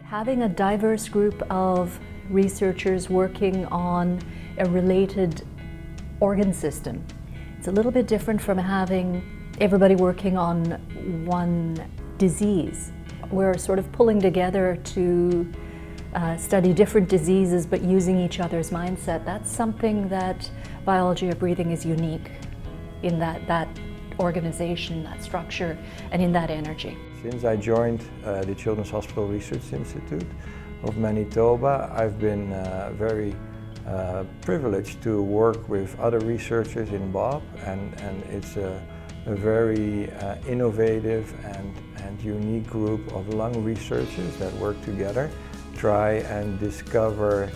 Having a diverse group of researchers working on a related organ system, it's a little bit different from having everybody working on one disease. We're sort of pulling together to study different diseases but using each other's mindset. That's something that biology of breathing is unique in that organization, that structure, and in that energy. Since I joined the Children's Hospital Research Institute of Manitoba, I've been very privileged to work with other researchers in BOB, and it's a very innovative and unique group of lung researchers that work together, try and discover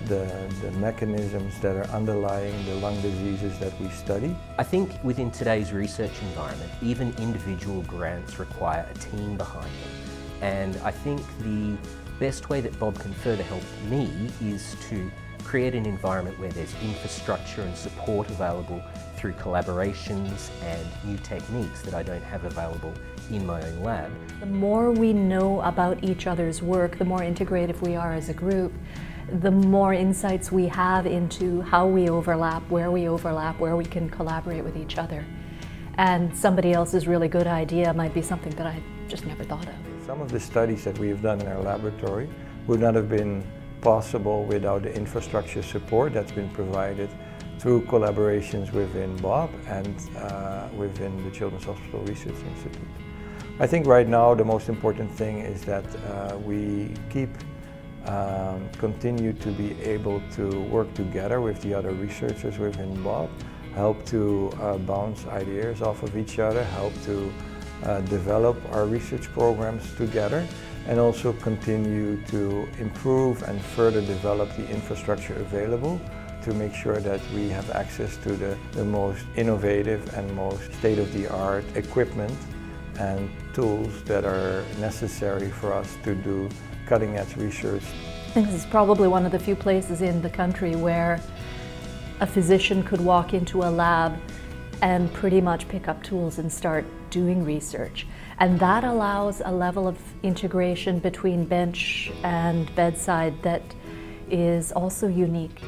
the mechanisms that are underlying the lung diseases that we study. I think within today's research environment, even individual grants require a team behind them. And I think the best way that Bob can further help me is to create an environment where there's infrastructure and support available through collaborations and new techniques that I don't have available in my own lab. The more we know about each other's work, the more integrative we are as a group, the more insights we have into how we overlap, where we can collaborate with each other. And somebody else's really good idea might be something that I just never thought of. Some of the studies that we have done in our laboratory would not have been possible without the infrastructure support that's been provided through collaborations within BOB and within the Children's Hospital Research Institute. I think right now the most important thing is that we continue to be able to work together with the other researchers within BOB, help to bounce ideas off of each other, help to develop our research programs together, and also continue to improve and further develop the infrastructure available to make sure that we have access to the most innovative and most state-of-the-art equipment and tools that are necessary for us to do cutting-edge research. I think this is probably one of the few places in the country where a physician could walk into a lab and pretty much pick up tools and start doing research. And that allows a level of integration between bench and bedside that is also unique.